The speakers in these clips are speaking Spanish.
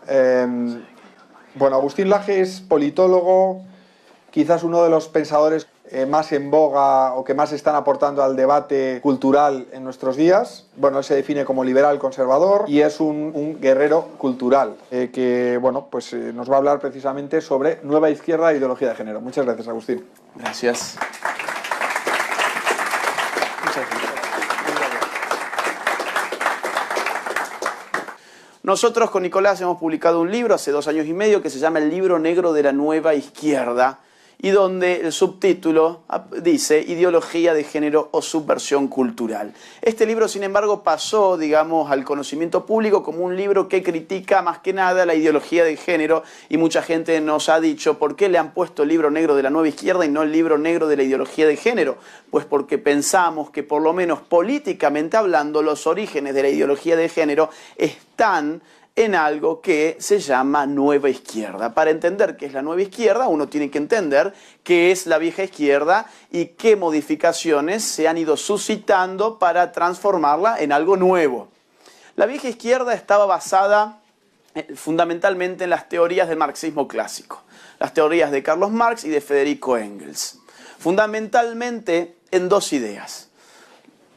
Bueno, Agustín Laje es politólogo, quizás uno de los pensadores más en boga o que más están aportando al debate cultural en nuestros días. Bueno, él se define como liberal conservador y es un guerrero cultural que, bueno, pues nos va a hablar precisamente sobre nueva izquierda e ideología de género. Muchas gracias, Agustín. Gracias. Nosotros con Nicolás hemos publicado un libro hace 2 años y medio que se llama El Libro Negro de la Nueva Izquierda, y donde el subtítulo dice Ideología de género o subversión cultural. Este libro, sin embargo, pasó, digamos, al conocimiento público como un libro que critica más que nada la ideología de género, y mucha gente nos ha dicho, ¿por qué le han puesto el Libro Negro de la Nueva Izquierda y no el Libro Negro de la Ideología de género? Pues porque pensamos que, por lo menos políticamente hablando, los orígenes de la ideología de género están en algo que se llama nueva izquierda. Para entender qué es la nueva izquierda, uno tiene que entender qué es la vieja izquierda y qué modificaciones se han ido suscitando para transformarla en algo nuevo. La vieja izquierda estaba basada fundamentalmente en las teorías del marxismo clásico, las teorías de Carlos Marx y de Federico Engels, fundamentalmente en 2 ideas.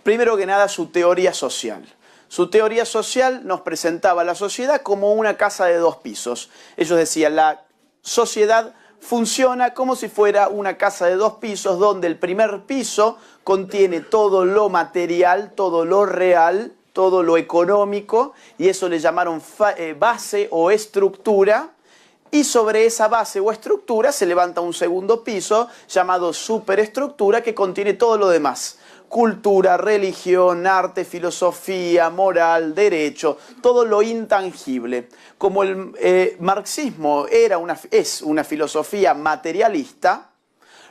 Primero que nada, su teoría social. Su teoría social nos presentaba a la sociedad como una casa de 2 pisos. Ellos decían, la sociedad funciona como si fuera una casa de 2 pisos, donde el primer piso contiene todo lo material, todo lo real, todo lo económico, y eso le llamaron base o estructura, y sobre esa base o estructura se levanta un segundo piso llamado superestructura, que contiene todo lo demás. Cultura, religión, arte, filosofía, moral, derecho, todo lo intangible. Como el marxismo es una filosofía materialista,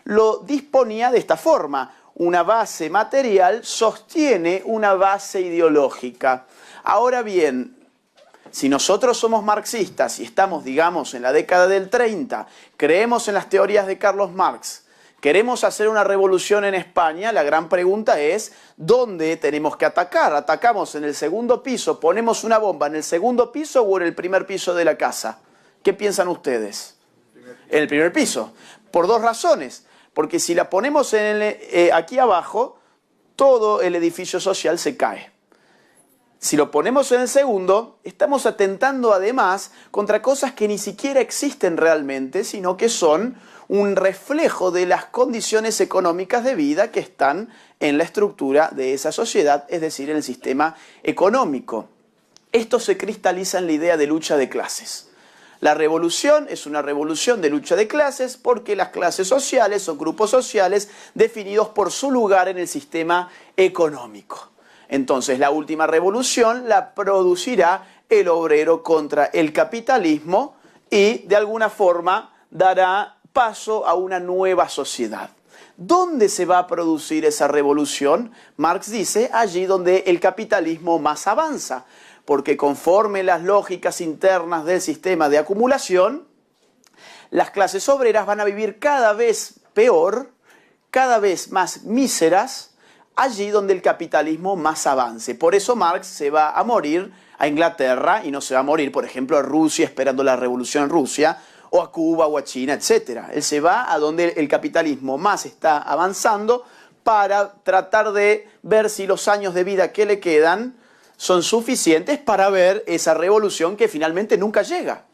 lo disponía de esta forma. Una base material sostiene una base ideológica. Ahora bien, si nosotros somos marxistas y estamos, digamos, en la década del 30, creemos en las teorías de Carlos Marx, queremos hacer una revolución en España, la gran pregunta es, ¿dónde tenemos que atacar? ¿Atacamos en el segundo piso, ponemos una bomba en el segundo piso o en el primer piso de la casa? ¿Qué piensan ustedes? En el primer piso. Por 2 razones. Porque si la ponemos aquí abajo, todo el edificio social se cae. Si lo ponemos en el segundo, estamos atentando además contra cosas que ni siquiera existen realmente, sino que son un reflejo de las condiciones económicas de vida que están en la estructura de esa sociedad, es decir, en el sistema económico. Esto se cristaliza en la idea de lucha de clases. La revolución es una revolución de lucha de clases porque las clases sociales son grupos sociales definidos por su lugar en el sistema económico. Entonces, la última revolución la producirá el obrero contra el capitalismo y, de alguna forma, dará paso a una nueva sociedad. ¿Dónde se va a producir esa revolución? Marx dice, allí donde el capitalismo más avanza, porque conforme las lógicas internas del sistema de acumulación, las clases obreras van a vivir cada vez peor, cada vez más míseras, allí donde el capitalismo más avance. Por eso Marx se va a morir a Inglaterra y no se va a morir, por ejemplo, a Rusia esperando la revolución en Rusia, o a Cuba o a China, etc. Él se va a donde el capitalismo más está avanzando para tratar de ver si los años de vida que le quedan son suficientes para ver esa revolución que finalmente nunca llega.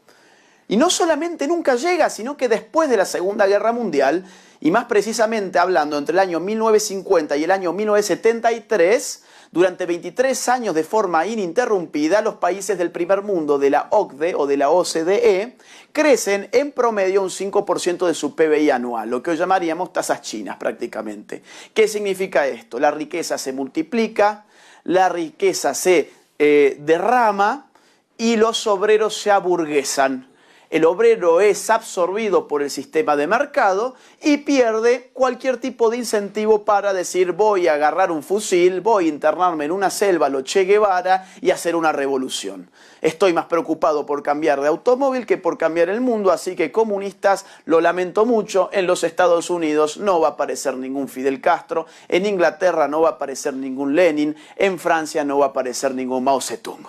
Y no solamente nunca llega, sino que después de la Segunda Guerra Mundial, y más precisamente hablando entre el año 1950 y el año 1973, durante 23 años de forma ininterrumpida, los países del primer mundo de la OCDE o de la OCDE crecen en promedio un 5% de su PBI anual, lo que hoy llamaríamos tasas chinas prácticamente. ¿Qué significa esto? La riqueza se multiplica, la riqueza se derrama y los obreros se aburguesan. El obrero es absorbido por el sistema de mercado y pierde cualquier tipo de incentivo para decir voy a agarrar un fusil, voy a internarme en una selva, lo Che Guevara y hacer una revolución. Estoy más preocupado por cambiar de automóvil que por cambiar el mundo, así que comunistas, lo lamento mucho, en los Estados Unidos no va a aparecer ningún Fidel Castro, en Inglaterra no va a aparecer ningún Lenin, en Francia no va a aparecer ningún Mao Zedong.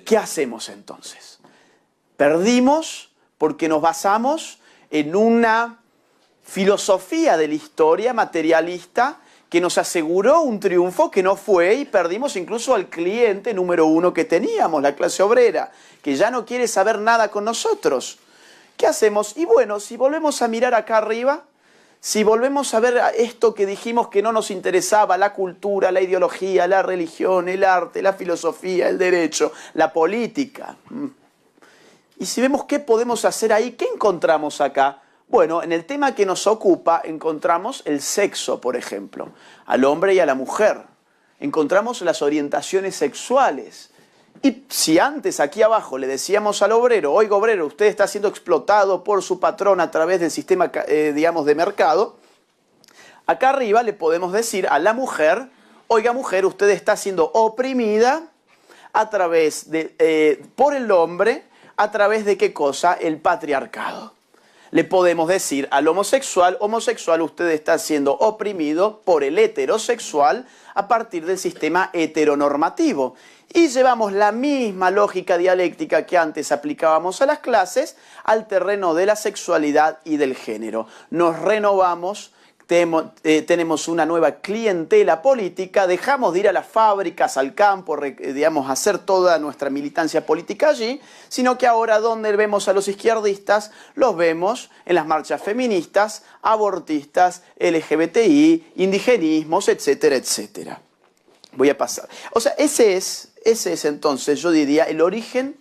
¿Qué hacemos entonces? Perdimos porque nos basamos en una filosofía de la historia materialista que nos aseguró un triunfo que no fue, y perdimos incluso al cliente número uno que teníamos, la clase obrera, que ya no quiere saber nada con nosotros. ¿Qué hacemos? Y bueno, si volvemos a mirar acá arriba, si volvemos a ver esto que dijimos que no nos interesaba, la cultura, la ideología, la religión, el arte, la filosofía, el derecho, la política. Y si vemos qué podemos hacer ahí, ¿qué encontramos acá? Bueno, en el tema que nos ocupa encontramos el sexo, por ejemplo, al hombre y a la mujer. Encontramos las orientaciones sexuales. Y si antes aquí abajo le decíamos al obrero, oiga obrero, usted está siendo explotado por su patrón a través del sistema, digamos, de mercado, acá arriba le podemos decir a la mujer, oiga mujer, usted está siendo oprimida a través de, por el hombre, a través de ¿qué cosa? El patriarcado. Le podemos decir al homosexual, homosexual, usted está siendo oprimido por el heterosexual a partir del sistema heteronormativo. Y llevamos la misma lógica dialéctica que antes aplicábamos a las clases al terreno de la sexualidad y del género. Nos renovamos, tenemos una nueva clientela política, dejamos de ir a las fábricas, al campo, digamos, hacer toda nuestra militancia política allí, sino que ahora donde vemos a los izquierdistas, los vemos en las marchas feministas, abortistas, LGBTI, indigenismos, etcétera, etcétera. Voy a pasar. O sea, ese es entonces, yo diría, el origen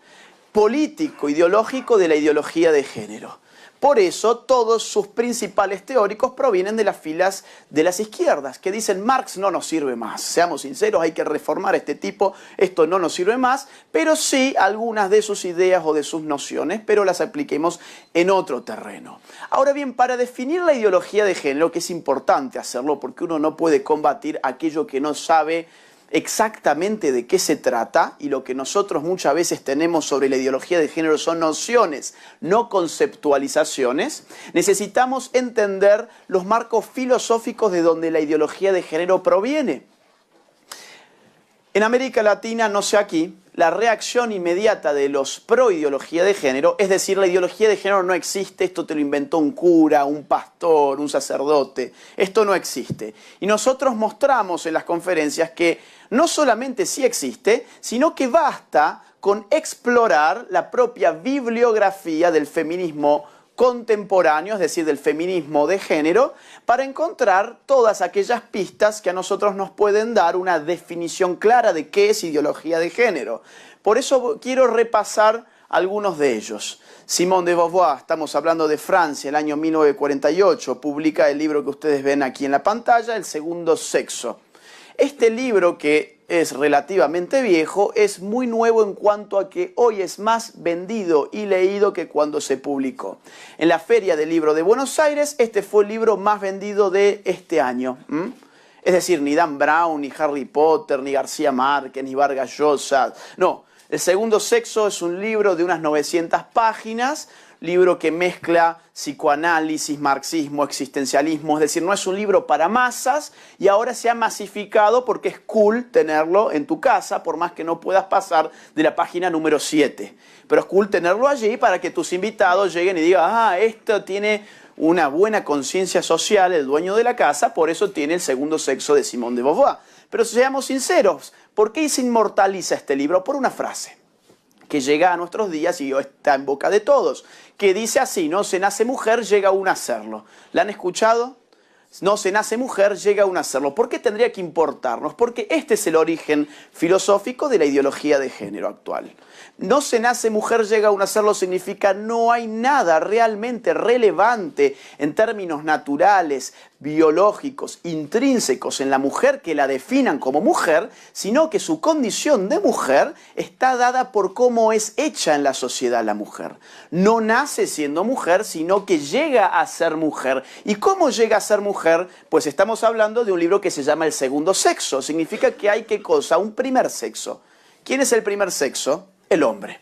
político, ideológico de la ideología de género. Por eso todos sus principales teóricos provienen de las filas de las izquierdas, que dicen Marx no nos sirve más. Seamos sinceros, hay que reformar a este tipo, esto no nos sirve más, pero sí algunas de sus ideas o de sus nociones, pero las apliquemos en otro terreno. Ahora bien, para definir la ideología de género, que es importante hacerlo porque uno no puede combatir aquello que no sabe exactamente de qué se trata, y lo que nosotros muchas veces tenemos sobre la ideología de género son nociones, no conceptualizaciones, necesitamos entender los marcos filosóficos de donde la ideología de género proviene. En América Latina, no sé aquí, la reacción inmediata de los pro ideología de género, es decir, la ideología de género no existe, esto te lo inventó un cura, un pastor, un sacerdote, esto no existe. Y nosotros mostramos en las conferencias que no solamente sí existe, sino que basta con explorar la propia bibliografía del feminismo contemporáneo, es decir, del feminismo de género, para encontrar todas aquellas pistas que a nosotros nos pueden dar una definición clara de qué es ideología de género. Por eso quiero repasar algunos de ellos. Simone de Beauvoir, estamos hablando de Francia, el año 1948, publica el libro que ustedes ven aquí en la pantalla, El segundo sexo. Este libro, que es relativamente viejo, es muy nuevo en cuanto a que hoy es más vendido y leído que cuando se publicó. En la Feria del Libro de Buenos Aires, este fue el libro más vendido de este año. Es decir, ni Dan Brown, ni Harry Potter, ni García Márquez, ni Vargas Llosa. No, El segundo sexo es un libro de unas 900 páginas, libro que mezcla psicoanálisis, marxismo, existencialismo, es decir, no es un libro para masas y ahora se ha masificado porque es cool tenerlo en tu casa, por más que no puedas pasar de la página número 7. Pero es cool tenerlo allí para que tus invitados lleguen y digan, ah, esto tiene una buena conciencia social, el dueño de la casa, por eso tiene El segundo sexo de Simone de Beauvoir. Pero seamos sinceros, ¿por qué se inmortaliza este libro? Por una frase que llega a nuestros días y está en boca de todos, que dice así, no se nace mujer, llega uno a serlo. ¿La han escuchado? No se nace mujer, llega uno a serlo. ¿Por qué tendría que importarnos? Porque este es el origen filosófico de la ideología de género actual. No se nace mujer, llega uno a serlo significa no hay nada realmente relevante en términos naturales, biológicos, intrínsecos en la mujer que la definan como mujer, sino que su condición de mujer está dada por cómo es hecha en la sociedad la mujer. No nace siendo mujer, sino que llega a ser mujer. ¿Y cómo llega a ser mujer? Pues estamos hablando de un libro que se llama El segundo sexo. Significa que hay, ¿qué cosa? Un primer sexo. ¿Quién es el primer sexo? El hombre.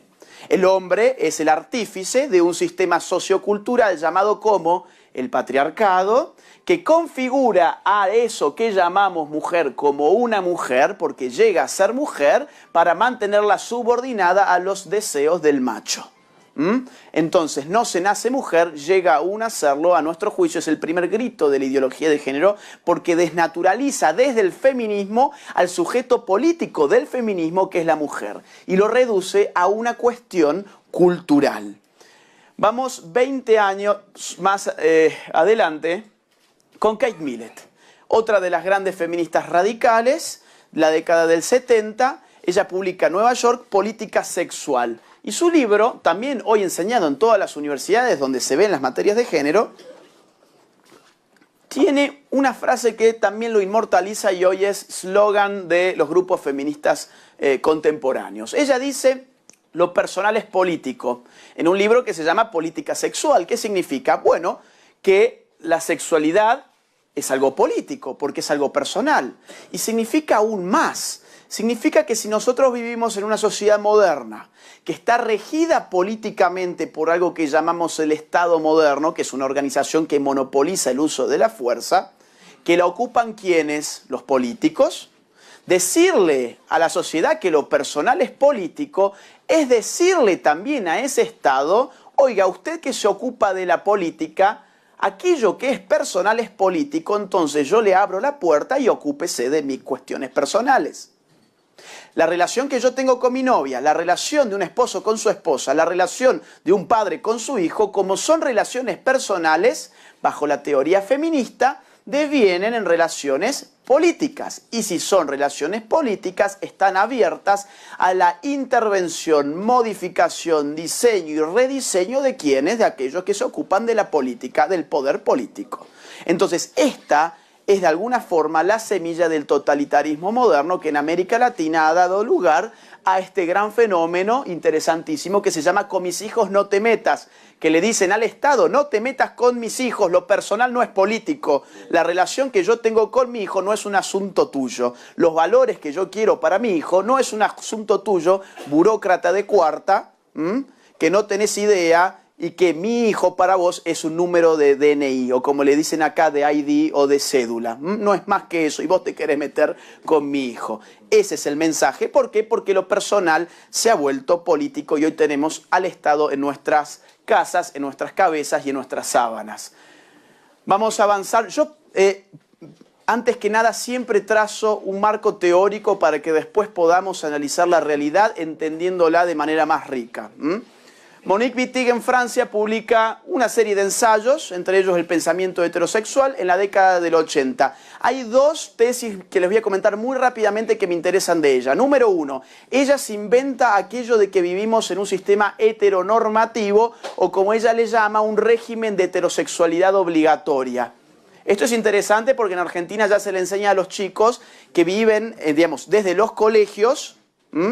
El hombre es el artífice de un sistema sociocultural llamado como el patriarcado, que configura a eso que llamamos mujer como una mujer, porque llega a ser mujer para mantenerla subordinada a los deseos del macho. Entonces, no se nace mujer, llega aún a serlo, a nuestro juicio es el primer grito de la ideología de género, porque desnaturaliza desde el feminismo al sujeto político del feminismo, que es la mujer, y lo reduce a una cuestión cultural. Vamos 20 años más adelante con Kate Millett, otra de las grandes feministas radicales, la década del 70, ella publica en Nueva York Política Sexual. Y su libro, también hoy enseñado en todas las universidades donde se ven las materias de género, tiene una frase que también lo inmortaliza y hoy es slogan de los grupos feministas contemporáneos. Ella dice: lo personal es político, en un libro que se llama Política Sexual. ¿Qué significa? Bueno, que la sexualidad es algo político, porque es algo personal. Y significa aún más. Significa que si nosotros vivimos en una sociedad moderna, que está regida políticamente por algo que llamamos el Estado moderno, que es una organización que monopoliza el uso de la fuerza, que la ocupan ¿quiénes? Los políticos. Decirle a la sociedad que lo personal es político es decirle también a ese Estado: oiga, usted que se ocupa de la política, aquello que es personal es político, entonces yo le abro la puerta y ocúpese de mis cuestiones personales. La relación que yo tengo con mi novia, la relación de un esposo con su esposa, la relación de un padre con su hijo, como son relaciones personales, bajo la teoría feminista, devienen en relaciones políticas. Y si son relaciones políticas, están abiertas a la intervención, modificación, diseño y rediseño de quienes, de aquellos que se ocupan de la política, del poder político. Entonces, esta es de alguna forma la semilla del totalitarismo moderno que en América Latina ha dado lugar a este gran fenómeno interesantísimo que se llama "con mis hijos no te metas", que le dicen al Estado: no te metas con mis hijos, lo personal no es político, la relación que yo tengo con mi hijo no es un asunto tuyo, los valores que yo quiero para mi hijo no es un asunto tuyo, burócrata de cuarta, que no tenés idea, y que mi hijo para vos es un número de DNI, o como le dicen acá, de ID o de cédula. No es más que eso, y vos te querés meter con mi hijo. Ese es el mensaje. ¿Por qué? Porque lo personal se ha vuelto político y hoy tenemos al Estado en nuestras casas, en nuestras cabezas y en nuestras sábanas. Vamos a avanzar. Yo, antes que nada, siempre trazo un marco teórico para que después podamos analizar la realidad entendiéndola de manera más rica. Monique Wittig en Francia publica una serie de ensayos, entre ellos El pensamiento heterosexual, en la década del 80. Hay dos tesis que les voy a comentar muy rápidamente que me interesan de ella. Número uno, ella se inventa aquello de que vivimos en un sistema heteronormativo, o como ella le llama, un régimen de heterosexualidad obligatoria. Esto es interesante porque en Argentina ya se le enseña a los chicos que viven, digamos, desde los colegios,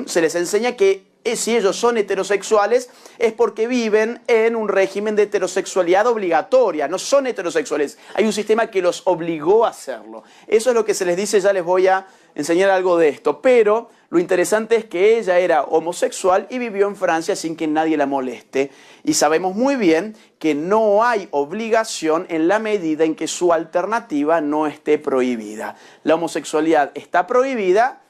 se les enseña que si ellos son heterosexuales es porque viven en un régimen de heterosexualidad obligatoria, no son heterosexuales, hay un sistema que los obligó a hacerlo. Eso es lo que se les dice, ya les voy a enseñar algo de esto, pero lo interesante es que ella era homosexual y vivió en Francia sin que nadie la moleste, y sabemos muy bien que no hay obligación en la medida en que su alternativa no esté prohibida. La homosexualidad está prohibida,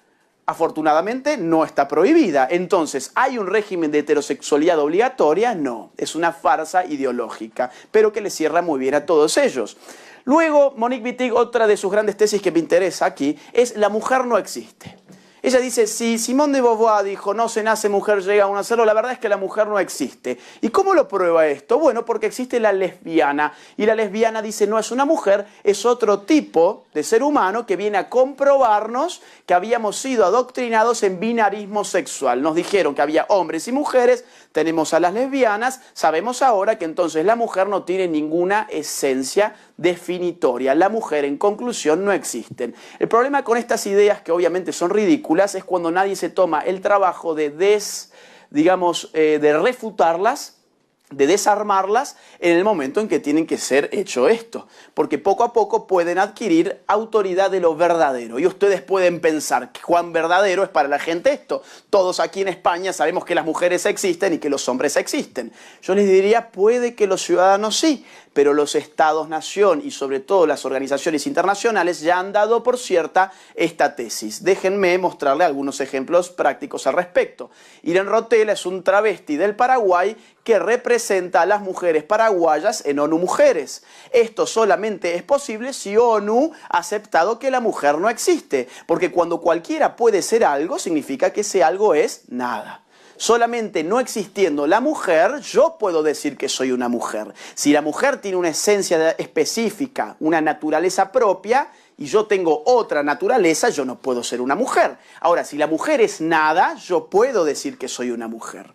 afortunadamente no está prohibida. Entonces, ¿hay un régimen de heterosexualidad obligatoria? No, es una farsa ideológica, pero que le cierra muy bien a todos ellos. Luego, Monique Wittig, otra de sus grandes tesis que me interesa aquí, es "la mujer no existe". Ella dice, si Simone de Beauvoir dijo no se nace mujer, llega a nacerlo, la verdad es que la mujer no existe. ¿Y cómo lo prueba esto? Bueno, porque existe la lesbiana, y la lesbiana dice no es una mujer, es otro tipo de ser humano que viene a comprobarnos que habíamos sido adoctrinados en binarismo sexual. Nos dijeron que había hombres y mujeres, tenemos a las lesbianas, sabemos ahora que entonces la mujer no tiene ninguna esencia definitoria. La mujer, en conclusión, no existe. El problema con estas ideas, que obviamente son ridículas, es cuando nadie se toma el trabajo de refutarlas de desarmarlas en el momento en que tienen que ser hecho esto. Porque poco a poco pueden adquirir autoridad de lo verdadero. Y ustedes pueden pensar que cuán verdadero es para la gente esto. Todos aquí en España sabemos que las mujeres existen y que los hombres existen. Yo les diría, puede que los ciudadanos sí, pero los estados-nación y sobre todo las organizaciones internacionales ya han dado por cierta esta tesis. Déjenme mostrarle algunos ejemplos prácticos al respecto. Irene Rotella es un travesti del Paraguay que representa a las mujeres paraguayas en ONU Mujeres. Esto solamente es posible si ONU ha aceptado que la mujer no existe, porque cuando cualquiera puede ser algo, significa que ese algo es nada. Solamente no existiendo la mujer, yo puedo decir que soy una mujer. Si la mujer tiene una esencia específica, una naturaleza propia, y yo tengo otra naturaleza, yo no puedo ser una mujer. Ahora, si la mujer es nada, yo puedo decir que soy una mujer.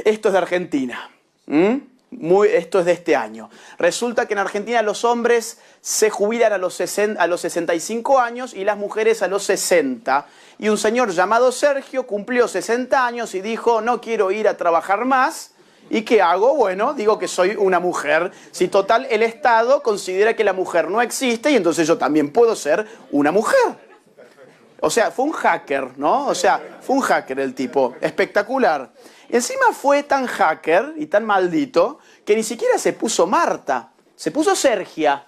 Esto es de Argentina. Esto es de este año. Resulta que en Argentina los hombres se jubilan a los 65 años y las mujeres a los 60. Y un señor llamado Sergio cumplió 60 años y dijo, no quiero ir a trabajar más. ¿Y qué hago? Bueno, digo que soy una mujer. Si total el Estado considera que la mujer no existe y entonces yo también puedo ser una mujer. O sea, fue un hacker, ¿no? O sea, fue un hacker el tipo. Espectacular. Y encima fue tan hacker y tan maldito que ni siquiera se puso Marta, se puso Sergia.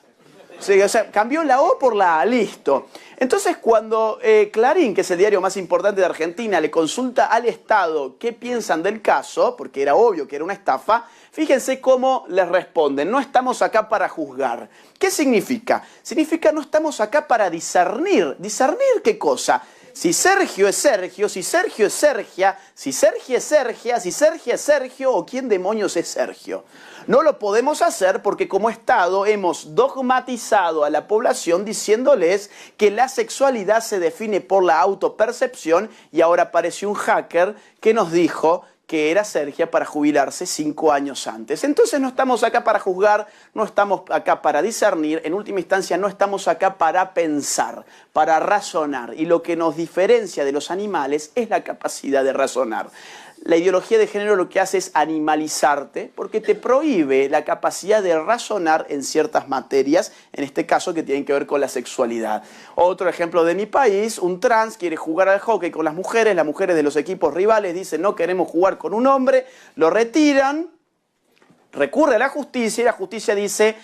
O sea, cambió la O por la A, listo. Entonces cuando Clarín, que es el diario más importante de Argentina, le consulta al Estado qué piensan del caso, porque era obvio que era una estafa, fíjense cómo les responden, no estamos acá para juzgar. ¿Qué significa? Significa no estamos acá para discernir. ¿Discernir qué cosa? Si Sergio es Sergio, si Sergio es Sergia, si Sergia es Sergia, si Sergia es Sergio o quién demonios es Sergio. No lo podemos hacer porque como Estado hemos dogmatizado a la población diciéndoles que la sexualidad se define por la autopercepción y ahora apareció un hacker que nos dijo que era Sergia para jubilarse 5 años antes. Entonces no estamos acá para juzgar, no estamos acá para discernir, en última instancia no estamos acá para pensar, para razonar. Y lo que nos diferencia de los animales es la capacidad de razonar. La ideología de género lo que hace es animalizarte porque te prohíbe la capacidad de razonar en ciertas materias, en este caso que tienen que ver con la sexualidad. Otro ejemplo de mi país, un trans quiere jugar al hockey con las mujeres de los equipos rivales dicen no queremos jugar con un hombre, lo retiran, recurre a la justicia y la justicia dice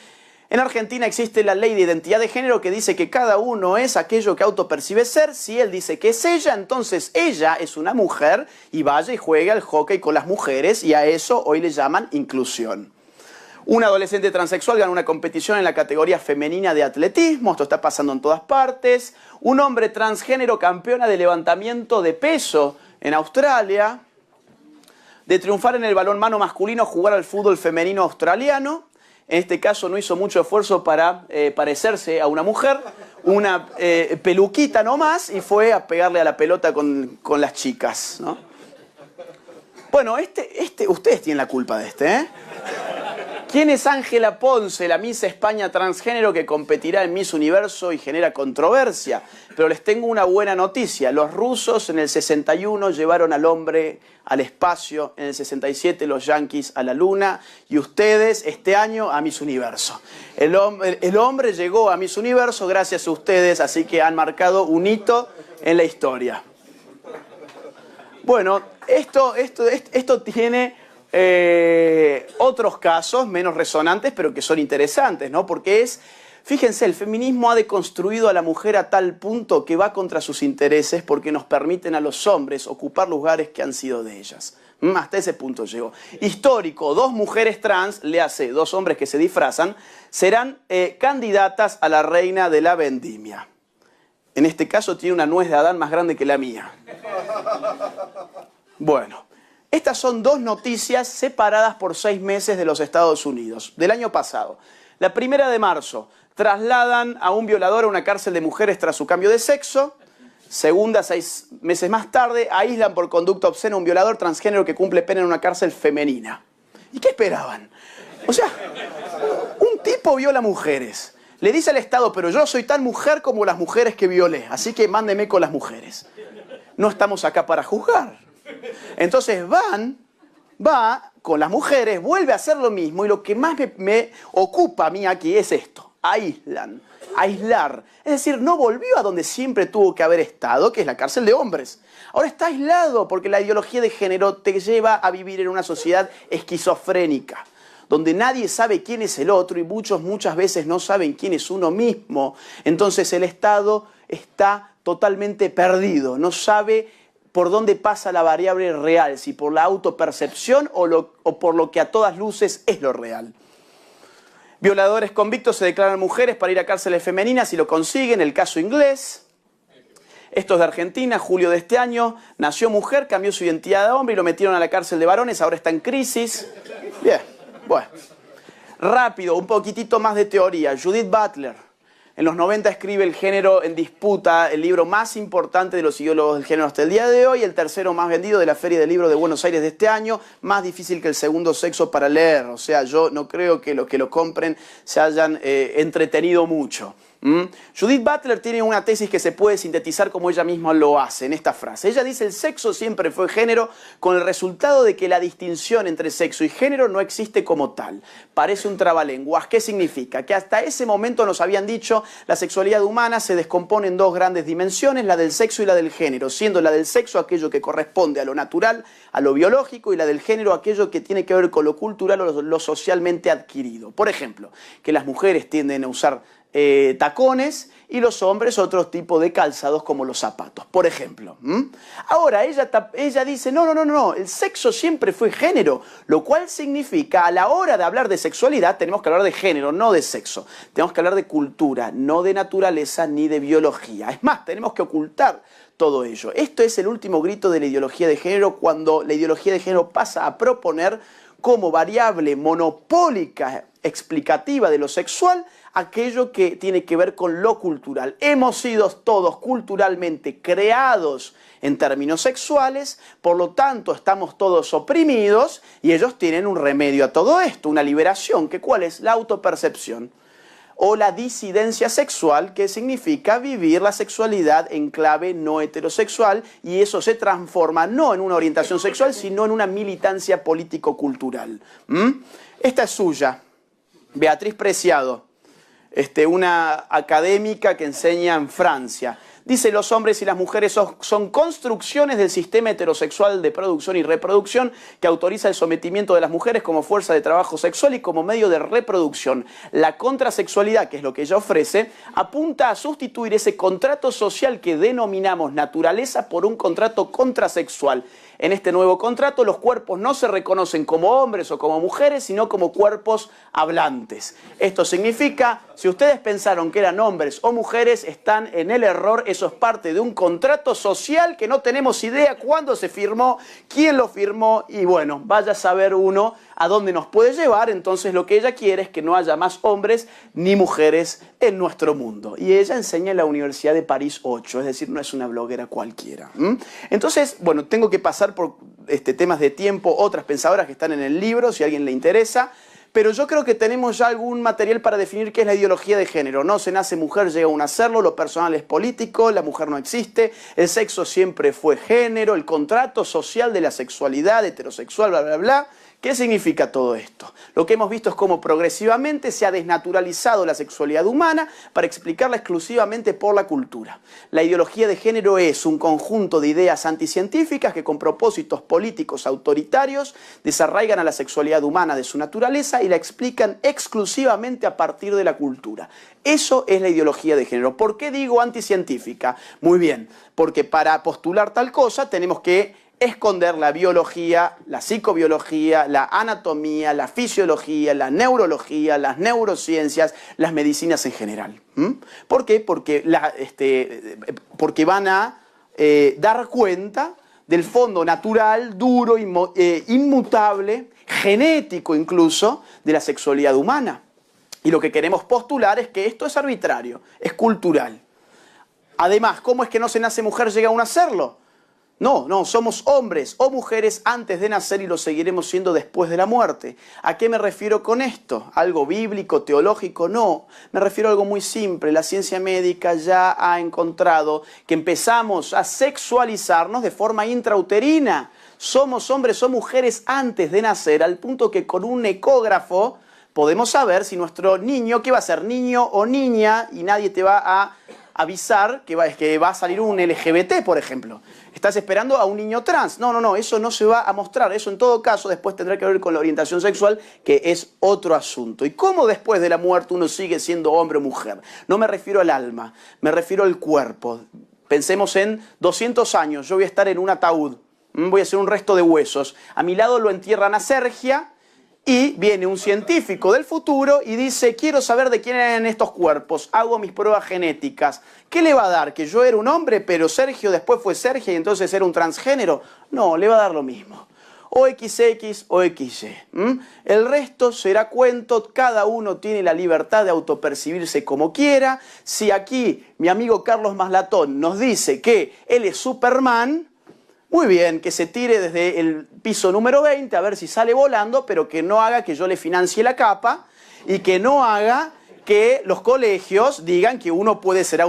en Argentina existe la ley de identidad de género que dice que cada uno es aquello que autopercibe ser. Si él dice que es ella, entonces ella es una mujer y vaya y juegue al hockey con las mujeres y a eso hoy le llaman inclusión. Un adolescente transexual gana una competición en la categoría femenina de atletismo, esto está pasando en todas partes. Un hombre transgénero campeona de levantamiento de peso en Australia. De triunfar en el balonmano masculino, jugar al fútbol femenino australiano. En este caso no hizo mucho esfuerzo para parecerse a una mujer, una peluquita nomás y fue a pegarle a la pelota con las chicas, ¿no? Bueno, ustedes tienen la culpa de ¿eh? ¿Quién es Ángela Ponce, la Miss España transgénero que competirá en Miss Universo y genera controversia? Pero les tengo una buena noticia. Los rusos en el 61 llevaron al hombre al espacio, en el 67 los yanquis a la luna y ustedes este año a Miss Universo. El hombre llegó a Miss Universo gracias a ustedes, así que han marcado un hito en la historia. Bueno, esto tiene otros casos menos resonantes, pero que son interesantes, ¿no? Porque fíjense, el feminismo ha deconstruido a la mujer a tal punto que va contra sus intereses porque nos permiten a los hombres ocupar lugares que han sido de ellas. Hasta ese punto llegó. Histórico, 2 mujeres trans, le hace 2 hombres que se disfrazan, serán candidatas a la reina de la vendimia. En este caso tiene una nuez de Adán más grande que la mía. Bueno. Estas son 2 noticias separadas por 6 meses de los Estados Unidos, del año pasado. La primera de marzo, trasladan a un violador a una cárcel de mujeres tras su cambio de sexo. Segunda, 6 meses más tarde, aíslan por conducta obscena a un violador transgénero que cumple pena en una cárcel femenina. ¿Y qué esperaban? O sea, un tipo viola mujeres. Le dice al Estado, pero yo soy tan mujer como las mujeres que violé, así que mándeme con las mujeres. No estamos acá para juzgar. Entonces va con las mujeres, vuelve a hacer lo mismo y lo que más me ocupa a mí aquí es esto, aislar. Es decir, no volvió a donde siempre tuvo que haber estado, que es la cárcel de hombres. Ahora está aislado porque la ideología de género te lleva a vivir en una sociedad esquizofrénica, donde nadie sabe quién es el otro y muchas veces no saben quién es uno mismo. Entonces el Estado está totalmente perdido, no sabe por dónde pasa la variable real, si por la autopercepción o por lo que a todas luces es lo real. Violadores convictos se declaran mujeres para ir a cárceles femeninas y lo consiguen, el caso inglés. Esto es de Argentina, julio de este año, nació mujer, cambió su identidad de hombre y lo metieron a la cárcel de varones, ahora está en crisis. Bien, bueno. Rápido, un poquitito más de teoría. Judith Butler. En los 90 escribe El género en disputa, el libro más importante de los ideólogos del género hasta el día de hoy, el tercero más vendido de la Feria del Libro de Buenos Aires de este año, más difícil que El segundo sexo para leer. O sea, yo no creo que los que lo compren se hayan entretenido mucho. Judith Butler tiene una tesis que se puede sintetizar como ella misma lo hace en esta frase. Ella dice: el sexo siempre fue género, con el resultado de que la distinción entre sexo y género no existe como tal. Parece un trabalenguas. ¿Qué significa? Que hasta ese momento nos habían dicho la sexualidad humana se descompone en dos grandes dimensiones, la del sexo y la del género, siendo la del sexo aquello que corresponde a lo natural, a lo biológico, y la del género aquello que tiene que ver con lo cultural o lo socialmente adquirido. Por ejemplo, que las mujeres tienden a usar tacones y los hombres otro tipo de calzados como los zapatos, por ejemplo. Ahora ella dice, no, el sexo siempre fue género, lo cual significa a la hora de hablar de sexualidad tenemos que hablar de género, no de sexo. Tenemos que hablar de cultura, no de naturaleza ni de biología. Es más, tenemos que ocultar todo ello. Esto es el último grito de la ideología de género, cuando la ideología de género pasa a proponer como variable monopólica explicativa de lo sexual aquello que tiene que ver con lo cultural. Hemos sido todos culturalmente creados en términos sexuales, por lo tanto estamos todos oprimidos y ellos tienen un remedio a todo esto, una liberación, que ¿cuál es? La autopercepción o la disidencia sexual, que significa vivir la sexualidad en clave no heterosexual, y eso se transforma no en una orientación sexual, sino en una militancia político-cultural. Esta es suya, Beatriz Preciado, una académica que enseña en Francia. Dice: los hombres y las mujeres son construcciones del sistema heterosexual de producción y reproducción que autoriza el sometimiento de las mujeres como fuerza de trabajo sexual y como medio de reproducción. La contrasexualidad, que es lo que ella ofrece, apunta a sustituir ese contrato social que denominamos naturaleza por un contrato contrasexual. En este nuevo contrato los cuerpos no se reconocen como hombres o como mujeres, sino como cuerpos hablantes. Esto significa, si ustedes pensaron que eran hombres o mujeres, están en el error. Eso es parte de un contrato social que no tenemos idea cuándo se firmó, quién lo firmó, y bueno, vaya a saber uno a dónde nos puede llevar. Entonces lo que ella quiere es que no haya más hombres ni mujeres en nuestro mundo. Y ella enseña en la Universidad de París 8, es decir, no es una bloguera cualquiera. Entonces, bueno, tengo que pasar por temas de tiempo, otras pensadoras que están en el libro, si a alguien le interesa. Pero yo creo que tenemos ya algún material para definir qué es la ideología de género. No se nace mujer, llega a nacerlo, lo personal es político, la mujer no existe, el sexo siempre fue género, el contrato social de la sexualidad heterosexual, bla, bla, bla. ¿Qué significa todo esto? Lo que hemos visto es cómo progresivamente se ha desnaturalizado la sexualidad humana para explicarla exclusivamente por la cultura. La ideología de género es un conjunto de ideas anticientíficas que con propósitos políticos autoritarios desarraigan a la sexualidad humana de su naturaleza y la explican exclusivamente a partir de la cultura. Eso es la ideología de género. ¿Por qué digo anticientífica? Muy bien, porque para postular tal cosa tenemos que esconder la biología, la psicobiología, la anatomía, la fisiología, la neurología, las neurociencias, las medicinas en general. ¿Por qué? Porque van a dar cuenta del fondo natural, duro, inmutable, genético incluso, de la sexualidad humana. Y lo que queremos postular es que esto es arbitrario, es cultural. Además, ¿cómo es que no se nace mujer, llega a nacerlo? No, somos hombres o mujeres antes de nacer y lo seguiremos siendo después de la muerte. ¿A qué me refiero con esto? ¿Algo bíblico, teológico? No, me refiero a algo muy simple. La ciencia médica ya ha encontrado que empezamos a sexualizarnos de forma intrauterina. somos hombres o mujeres antes de nacer, al punto que con un ecógrafo podemos saber si nuestro niño, ¿qué va a ser? Niño o niña, y nadie te va a avisar que va a salir un LGBT, por ejemplo. Estás esperando a un niño trans. No, eso no se va a mostrar. Eso en todo caso después tendrá que ver con la orientación sexual, que es otro asunto. ¿Y cómo después de la muerte uno sigue siendo hombre o mujer? No me refiero al alma, me refiero al cuerpo. Pensemos en 200 años, yo voy a estar en un ataúd, voy a hacer un resto de huesos. A mi lado lo entierran a Sergia y viene un científico del futuro y dice, quiero saber de quién eran estos cuerpos, hago mis pruebas genéticas. ¿Qué le va a dar? ¿Que yo era un hombre, pero Sergio después fue Sergia y entonces era un transgénero? No, le va a dar lo mismo. O XX o XY. El resto será cuento, cada uno tiene la libertad de autopercibirse como quiera. Si aquí mi amigo Carlos Maslatón nos dice que él es Superman, muy bien, que se tire desde el piso número 20 a ver si sale volando, pero que no haga que yo le financie la capa y que no haga que los colegios digan que uno puede ser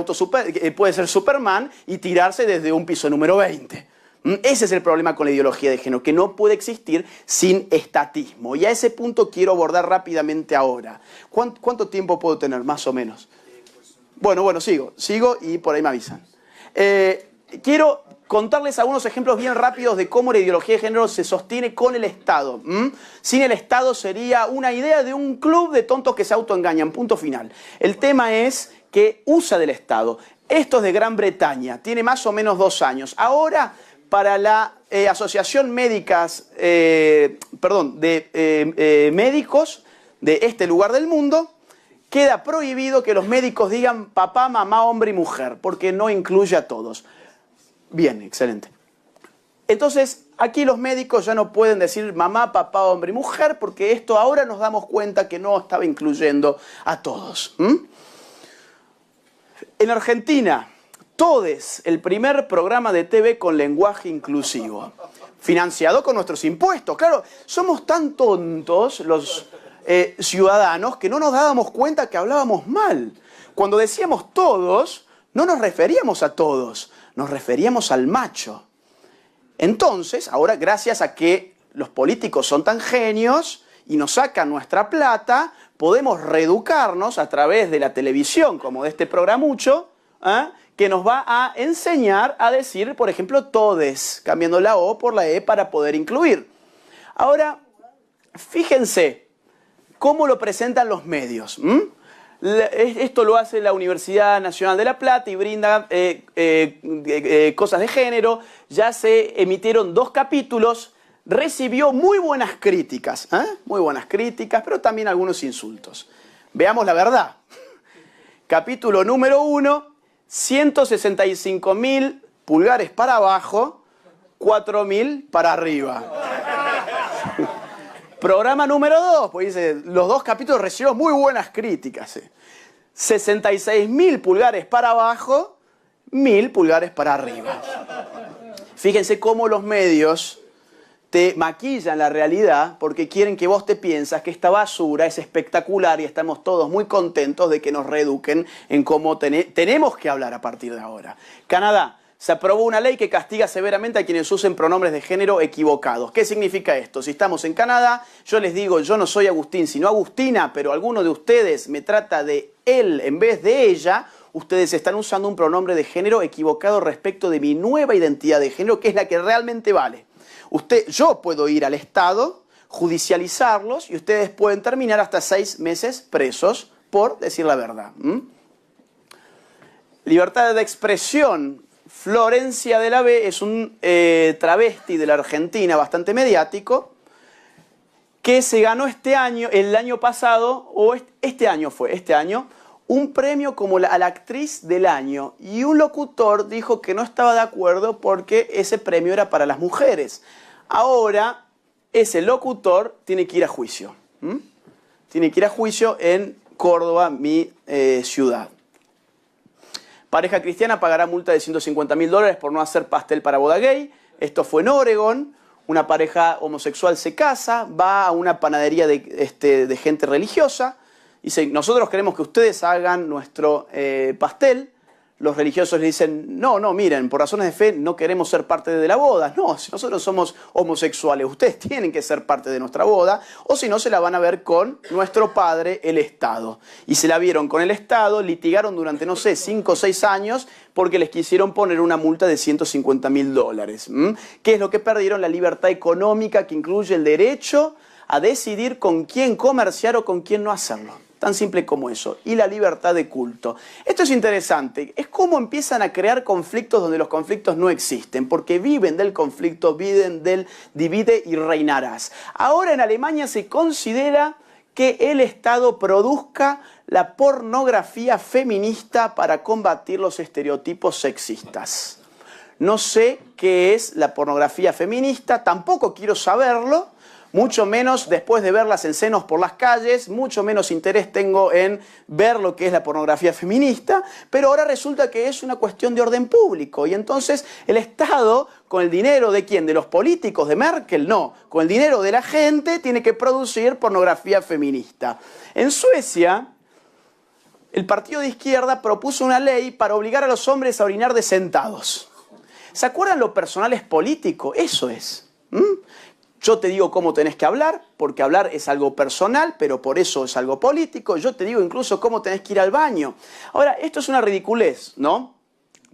Superman y tirarse desde un piso número 20. Ese es el problema con la ideología de género, que no puede existir sin estatismo. Y a ese punto quiero abordar rápidamente ahora. ¿Cuánto tiempo puedo tener, más o menos? Bueno, sigo y por ahí me avisan. Quiero contarles algunos ejemplos bien rápidos de cómo la ideología de género se sostiene con el Estado. Sin el Estado sería una idea de un club de tontos que se autoengañan, punto final. El tema es que usa del Estado. Esto es de Gran Bretaña, tiene más o menos 2 años. Ahora, para la Asociación Médicos de Médicos de este lugar del mundo, queda prohibido que los médicos digan papá, mamá, hombre y mujer, porque no incluye a todos. Bien, excelente. Entonces, aquí los médicos ya no pueden decir mamá, papá, hombre y mujer, porque esto ahora nos damos cuenta que no estaba incluyendo a todos. En Argentina, Todes, el primer programa de TV con lenguaje inclusivo, financiado con nuestros impuestos. Claro, somos tan tontos los ciudadanos que no nos dábamos cuenta que hablábamos mal. Cuando decíamos todos, no nos referíamos a todos, nos referíamos al macho. Entonces, ahora gracias a que los políticos son tan genios y nos sacan nuestra plata, podemos reeducarnos a través de la televisión, como de este programucho, que nos va a enseñar a decir, por ejemplo, todes, cambiando la O por la E para poder incluir. Ahora, fíjense cómo lo presentan los medios. Esto lo hace la Universidad Nacional de La Plata y brinda cosas de género. Ya se emitieron 2 capítulos, recibió muy buenas críticas, pero también algunos insultos. Veamos la verdad. Capítulo número 1, 165.000 pulgares para abajo, 4.000 para arriba. Programa número 2, pues dice, los 2 capítulos recibieron muy buenas críticas. 66.000 pulgares para abajo, 1.000 pulgares para arriba. Fíjense cómo los medios te maquillan la realidad porque quieren que vos te piensas que esta basura es espectacular y estamos todos muy contentos de que nos reeduquen en cómo tenemos que hablar a partir de ahora. Canadá. Se aprobó una ley que castiga severamente a quienes usen pronombres de género equivocados. ¿Qué significa esto? Si estamos en Canadá, yo les digo, yo no soy Agustín, sino Agustina, pero alguno de ustedes me trata de él en vez de ella, ustedes están usando un pronombre de género equivocado respecto de mi nueva identidad de género, que es la que realmente vale. Yo puedo ir al Estado, judicializarlos, y ustedes pueden terminar hasta 6 meses presos por decir la verdad. Libertad de expresión. Florencia de la B es un travesti de la Argentina bastante mediático que se ganó el año pasado, o este año, un premio como a la actriz del año. Y un locutor dijo que no estaba de acuerdo porque ese premio era para las mujeres. Ahora, ese locutor tiene que ir a juicio. Tiene que ir a juicio en Córdoba, mi ciudad. Pareja cristiana pagará multa de $150.000 por no hacer pastel para boda gay. Esto fue en Oregón. Una pareja homosexual se casa, va a una panadería de gente religiosa. Dice, nosotros queremos que ustedes hagan nuestro pastel. los religiosos le dicen, no, miren, por razones de fe no queremos ser parte de la boda. No, si nosotros somos homosexuales, ustedes tienen que ser parte de nuestra boda, o si no se la van a ver con nuestro padre, el Estado. Y se la vieron con el Estado, litigaron durante, no sé, 5 o 6 años, porque les quisieron poner una multa de $150.000. ¿Qué es lo que perdieron? La libertad económica, que incluye el derecho a decidir con quién comerciar o con quién no hacerlo. Tan simple como eso. Y la libertad de culto. Esto es interesante. Es cómo empiezan a crear conflictos donde los conflictos no existen. Porque viven del conflicto, viven del divide y reinarás. Ahora en Alemania se considera que el Estado produzca la pornografía feminista para combatir los estereotipos sexistas. No sé qué es la pornografía feminista, tampoco quiero saberlo. Mucho menos después de verlas en senos por las calles, mucho menos interés tengo en ver lo que es la pornografía feminista, pero ahora resulta que es una cuestión de orden público. Y entonces el Estado, con el dinero de ¿quién? ¿De los políticos? ¿De Merkel? No, con el dinero de la gente tiene que producir pornografía feminista. En Suecia, el partido de izquierda propuso una ley para obligar a los hombres a orinar de sentados. ¿Se acuerdan lo personal es político? Eso es. Yo te digo cómo tenés que hablar, porque hablar es algo personal, pero por eso es algo político. Yo te digo incluso cómo tenés que ir al baño. Ahora, esto es una ridiculez, ¿no?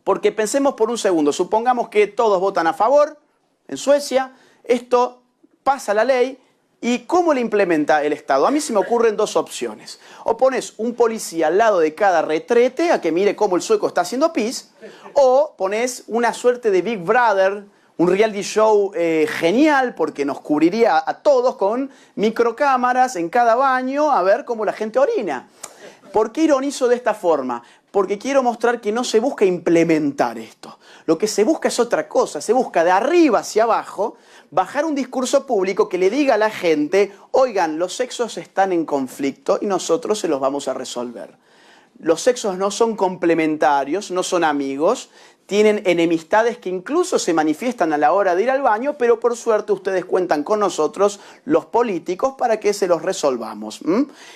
Porque pensemos por un segundo, supongamos que todos votan a favor en Suecia, esto pasa la ley, ¿y cómo le implementa el Estado? A mí se me ocurren 2 opciones. O pones un policía al lado de cada retrete a que mire cómo el sueco está haciendo pis, o pones una suerte de Big Brother, un reality show genial, porque nos cubriría a todos con microcámaras en cada baño a ver cómo la gente orina. ¿Por qué ironizo de esta forma? Porque quiero mostrar que no se busca implementar esto. Lo que se busca es otra cosa. Se busca de arriba hacia abajo bajar un discurso público que le diga a la gente, oigan, los sexos están en conflicto y nosotros se los vamos a resolver. Los sexos no son complementarios, no son amigos, tienen enemistades que incluso se manifiestan a la hora de ir al baño, pero por suerte ustedes cuentan con nosotros, los políticos, para que se los resolvamos.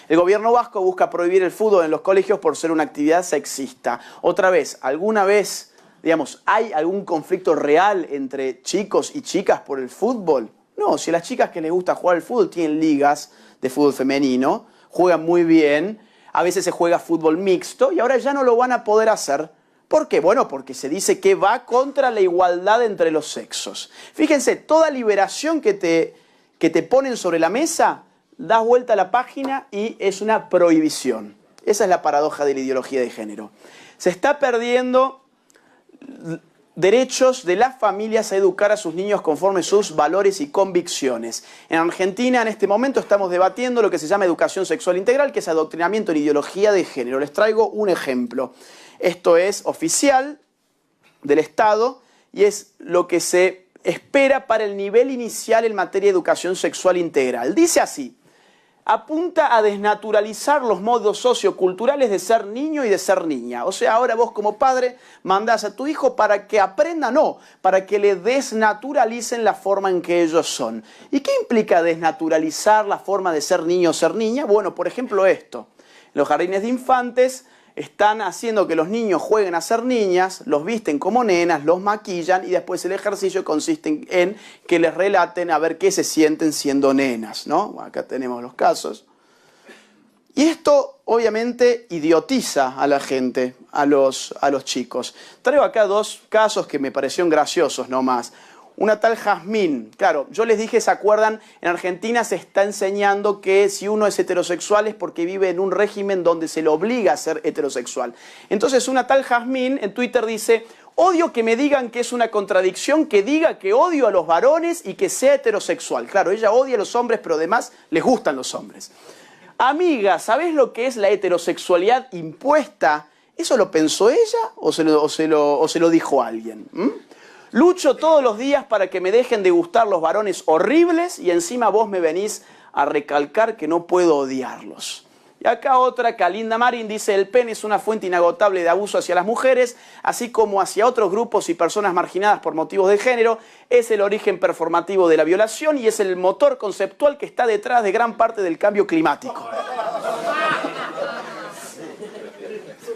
El gobierno vasco busca prohibir el fútbol en los colegios por ser una actividad sexista. Otra vez, ¿alguna vez, digamos, hay algún conflicto real entre chicos y chicas por el fútbol? No, si a las chicas que les gusta jugar al fútbol tienen ligas de fútbol femenino, juegan muy bien, a veces se juega fútbol mixto y ahora ya no lo van a poder hacer. ¿Por qué? Bueno, porque se dice que va contra la igualdad entre los sexos. Fíjense, toda liberación que te ponen sobre la mesa, das vuelta a la página y es una prohibición. Esa es la paradoja de la ideología de género. Se está perdiendo derechos de las familias a educar a sus niños conforme sus valores y convicciones. En Argentina, en este momento, estamos debatiendo lo que se llama educación sexual integral, que es adoctrinamiento en ideología de género. Les traigo un ejemplo. Esto es oficial del Estado y es lo que se espera para el nivel inicial en materia de educación sexual integral. Dice así: apunta a desnaturalizar los modos socioculturales de ser niño y de ser niña. O sea, ahora vos como padre mandás a tu hijo para que aprenda, no, para que le desnaturalicen la forma en que ellos son. ¿Y qué implica desnaturalizar la forma de ser niño o ser niña? Bueno, por ejemplo esto. En los jardines de infantes están haciendo que los niños jueguen a ser niñas, los visten como nenas, los maquillan y después el ejercicio consiste en que les relaten a ver qué se sienten siendo nenas, ¿no? Acá tenemos los casos. Y esto obviamente idiotiza a la gente, a los chicos. Traigo acá 2 casos que me parecieron graciosos nomás. Una tal Jazmín, claro, yo les dije, ¿se acuerdan? En Argentina se está enseñando que si uno es heterosexual es porque vive en un régimen donde se le obliga a ser heterosexual. Entonces una tal Jazmín en Twitter dice, odio que me digan que es una contradicción que diga que odio a los varones y que sea heterosexual. Claro, ella odia a los hombres, pero además les gustan los hombres. Amiga, ¿sabés lo que es la heterosexualidad impuesta? ¿Eso lo pensó ella o se lo dijo alguien? Lucho todos los días para que me dejen de gustar los varones horribles y encima vos me venís a recalcar que no puedo odiarlos. Y acá otra, Kalinda Marin, dice, el pene es una fuente inagotable de abuso hacia las mujeres, así como hacia otros grupos y personas marginadas por motivos de género, es el origen performativo de la violación y es el motor conceptual que está detrás de gran parte del cambio climático.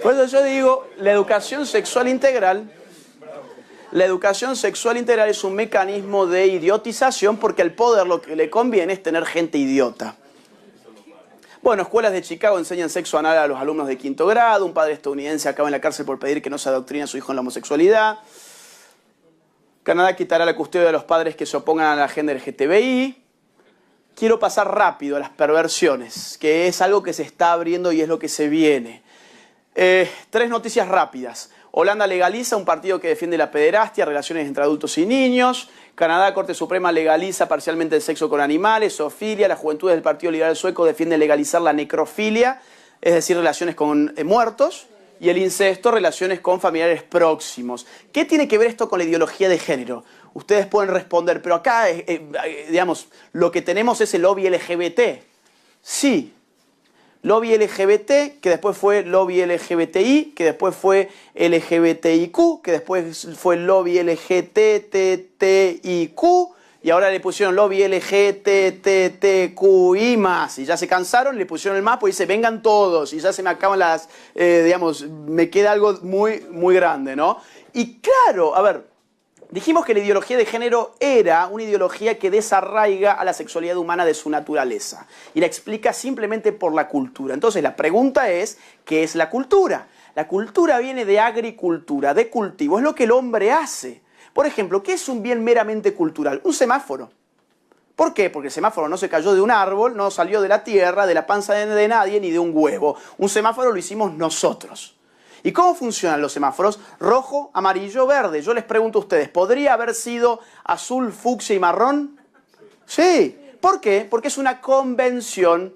Por eso yo digo, la educación sexual integral es un mecanismo de idiotización porque al poder lo que le conviene es tener gente idiota. Bueno, escuelas de Chicago enseñan sexo anal a los alumnos de 5º grado, un padre estadounidense acaba en la cárcel por pedir que no se adoctrine a su hijo en la homosexualidad. Canadá quitará la custodia de los padres que se opongan a la agenda LGTBI. Quiero pasar rápido a las perversiones, que es algo que se está abriendo y es lo que se viene. 3 noticias rápidas. Holanda legaliza un partido que defiende la pederastia, relaciones entre adultos y niños. Canadá, Corte Suprema, legaliza parcialmente el sexo con animales, zoofilia. Las juventudes del Partido Liberal Sueco defienden legalizar la necrofilia, es decir, relaciones con muertos. Y el incesto, relaciones con familiares próximos. ¿Qué tiene que ver esto con la ideología de género? Ustedes pueden responder, pero acá, digamos, lo que tenemos es el lobby LGBT. Sí. Lobby LGBT, que después fue lobby LGBTI, que después fue LGBTIQ, que después fue lobby LGTTIQ, y ahora le pusieron lobby LGTTQI+, y ya se cansaron, le pusieron el más, pues dice, vengan todos, y ya se me acaban las, digamos, me queda algo muy, muy grande, ¿no? Y claro, a ver, dijimos que la ideología de género era una ideología que desarraiga a la sexualidad humana de su naturaleza y la explica simplemente por la cultura. Entonces la pregunta es, ¿qué es la cultura? La cultura viene de agricultura, de cultivo, es lo que el hombre hace. Por ejemplo, ¿qué es un bien meramente cultural? Un semáforo. ¿Por qué? Porque el semáforo no se cayó de un árbol, no salió de la tierra, de la panza de nadie, ni de un huevo. Un semáforo lo hicimos nosotros. ¿Y cómo funcionan los semáforos? Rojo, amarillo, verde. Yo les pregunto a ustedes, ¿podría haber sido azul, fucsia y marrón? Sí. ¿Por qué? Porque es una convención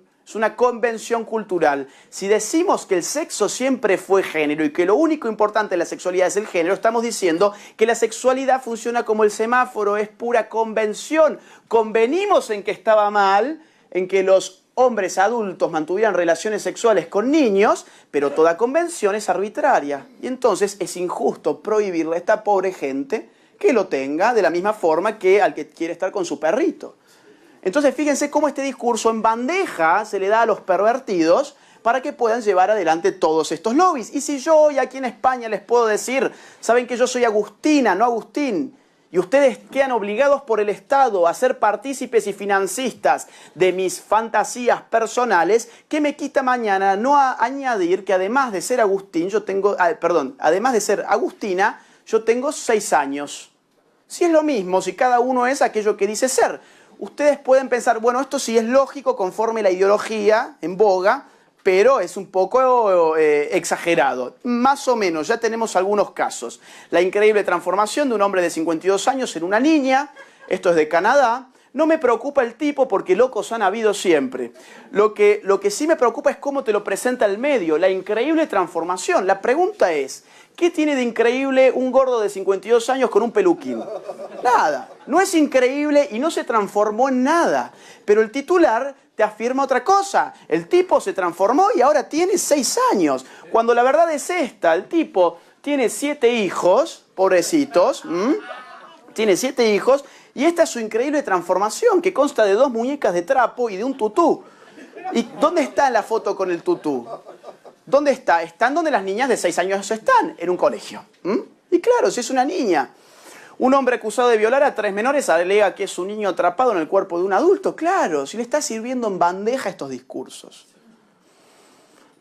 cultural. Si decimos que el sexo siempre fue género y que lo único importante de la sexualidad es el género, estamos diciendo que la sexualidad funciona como el semáforo, es pura convención. Convenimos en que estaba mal, en que los hombres adultos mantuvieran relaciones sexuales con niños, pero toda convención es arbitraria. Y entonces es injusto prohibirle a esta pobre gente que lo tenga de la misma forma que al que quiere estar con su perrito. Entonces fíjense cómo este discurso en bandeja se le da a los pervertidos para que puedan llevar adelante todos estos lobbies. Y si yo hoy aquí en España les puedo decir, saben que yo soy Agustina, no Agustín, y ustedes quedan obligados por el Estado a ser partícipes y financistas de mis fantasías personales, ¿qué me quita mañana no añadir que además de ser Agustín, además de ser Agustina, yo tengo 6 años? Si es lo mismo, si cada uno es aquello que dice ser. Ustedes pueden pensar, bueno, esto sí es lógico conforme la ideología en boga, pero es un poco exagerado. Más o menos, ya tenemos algunos casos. La increíble transformación de un hombre de 52 años en una niña, esto es de Canadá. No me preocupa el tipo porque locos han habido siempre. Lo que sí me preocupa es cómo te lo presenta el medio, la increíble transformación. La pregunta es, ¿qué tiene de increíble un gordo de 52 años con un peluquín? Nada. No es increíble y no se transformó en nada. Pero el titular te afirma otra cosa. El tipo se transformó y ahora tiene 6 años. Cuando la verdad es esta, el tipo tiene 7 hijos, pobrecitos, tiene 7 hijos, y esta es su increíble transformación, que consta de 2 muñecas de trapo y de un tutú. ¿Y dónde está la foto con el tutú? ¿Dónde está? Están donde las niñas de 6 años están, en un colegio. Y claro, si es una niña. Un hombre acusado de violar a 3 menores alega que es un niño atrapado en el cuerpo de un adulto. Claro, si le está sirviendo en bandeja estos discursos.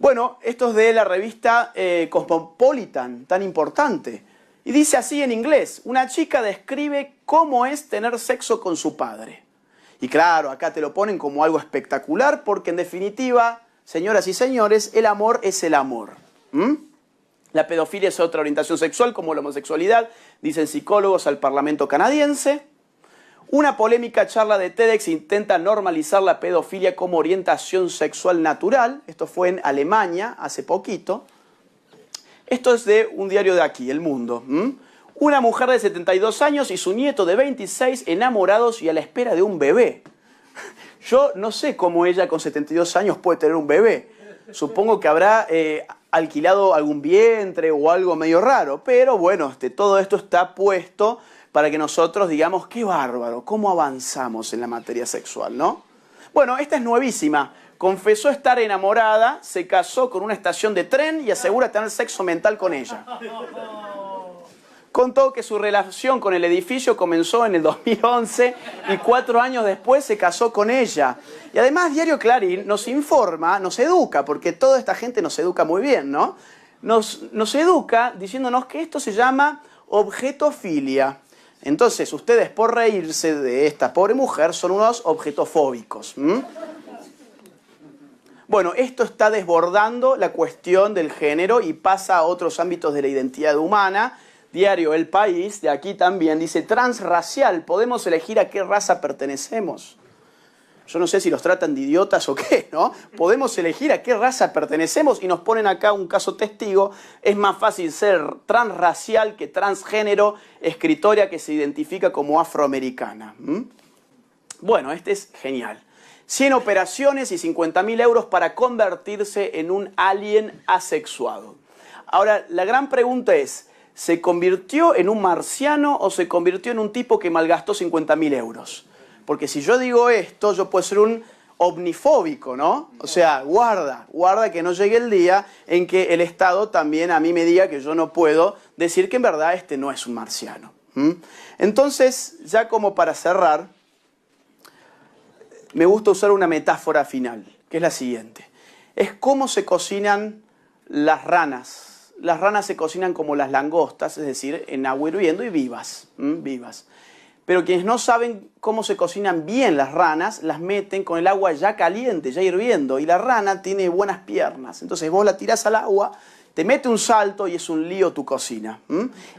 Bueno, esto es de la revista Cosmopolitan, tan importante. Y dice así en inglés, una chica describe cómo es tener sexo con su padre. Y claro, acá te lo ponen como algo espectacular porque en definitiva, señoras y señores, el amor es el amor. La pedofilia es otra orientación sexual como la homosexualidad, dicen psicólogos al Parlamento canadiense. Una polémica charla de TEDx intenta normalizar la pedofilia como orientación sexual natural. Esto fue en Alemania hace poquito. Esto es de un diario de aquí, El Mundo. Una mujer de 72 años y su nieto de 26 enamorados y a la espera de un bebé. Yo no sé cómo ella con 72 años puede tener un bebé. Supongo que habrá alquilado algún vientre o algo medio raro. Pero bueno, todo esto está puesto para que nosotros digamos, qué bárbaro, cómo avanzamos en la materia sexual, ¿no? Bueno, esta es nuevísima. confesó estar enamorada, se casó con una estación de tren y asegura tener sexo mental con ella. Contó que su relación con el edificio comenzó en el 2011 y 4 años después se casó con ella. Y además Diario Clarín nos informa, nos educa, porque toda esta gente nos educa muy bien, ¿no? Nos educa diciéndonos que esto se llama objetofilia. Entonces, ustedes por reírse de esta pobre mujer son unos objetofóbicos. Bueno, esto está desbordando la cuestión del género y pasa a otros ámbitos de la identidad humana. Diario El País, de aquí también, dice transracial, podemos elegir a qué raza pertenecemos. Yo no sé si los tratan de idiotas o qué, ¿no? Podemos elegir a qué raza pertenecemos y nos ponen acá un caso testigo. Es más fácil ser transracial que transgénero, escritora que se identifica como afroamericana. Bueno, este es genial. 100 operaciones y 50.000 euros para convertirse en un alien asexuado. Ahora, la gran pregunta es, ¿se convirtió en un marciano o se convirtió en un tipo que malgastó 50.000 euros? Porque si yo digo esto, yo puedo ser un ovnifóbico, ¿no? O sea, guarda que no llegue el día en que el Estado también a mí me diga que yo no puedo decir que en verdad este no es un marciano. Entonces, ya como para cerrar, me gusta usar una metáfora final, que es la siguiente. Es cómo se cocinan las ranas. Las ranas se cocinan como las langostas, es decir, en agua hirviendo y vivas. Pero quienes no saben cómo se cocinan bien las ranas, las meten con el agua ya caliente, ya hirviendo. Y la rana tiene buenas piernas. Entonces vos la tirás al agua, te mete un salto y es un lío tu cocina.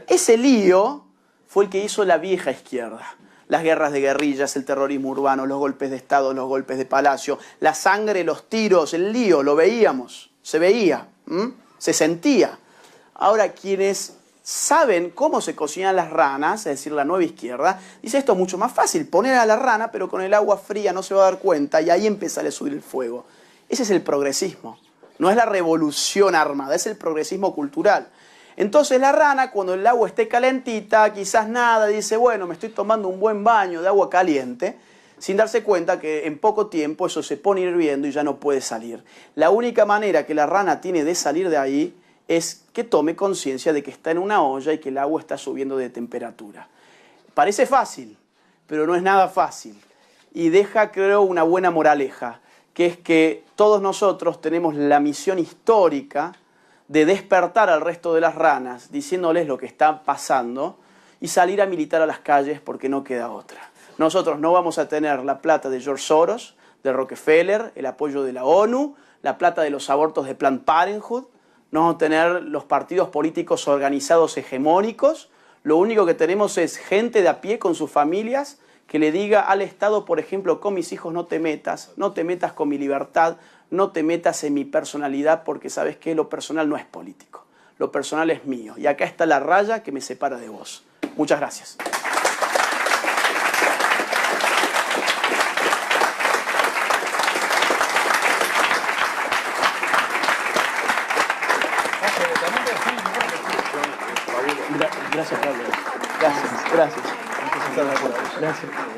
Ese lío fue el que hizo la vieja izquierda. Las guerras de guerrillas, el terrorismo urbano, los golpes de Estado, los golpes de palacio, la sangre, los tiros, el lío, lo veíamos, se veía, se sentía. Ahora, quienes saben cómo se cocinan las ranas, es decir, la nueva izquierda, dice esto es mucho más fácil, poner a la rana, pero con el agua fría no se va a dar cuenta y ahí empieza a subir el fuego. Ese es el progresismo, no es la revolución armada, es el progresismo cultural. Entonces la rana, cuando el agua esté calentita, quizás nada, dice, bueno, me estoy tomando un buen baño de agua caliente, sin darse cuenta que en poco tiempo eso se pone hirviendo y ya no puede salir. La única manera que la rana tiene de salir de ahí es que tome conciencia de que está en una olla y que el agua está subiendo de temperatura. Parece fácil, pero no es nada fácil. Y deja, creo, una buena moraleja, que es que todos nosotros tenemos la misión histórica de despertar al resto de las ranas, diciéndoles lo que está pasando y salir a militar a las calles porque no queda otra. Nosotros no vamos a tener la plata de George Soros, de Rockefeller, el apoyo de la ONU, la plata de los abortos de Planned Parenthood, no vamos a tener los partidos políticos organizados hegemónicos. Lo único que tenemos es gente de a pie con sus familias que le diga al Estado, por ejemplo, con mis hijos no te metas con mi libertad, no te metas en mi personalidad porque sabes que lo personal no es político, lo personal es mío. Y acá está la raya que me separa de vos. Muchas gracias. Gracias, Pablo. Gracias. Gracias.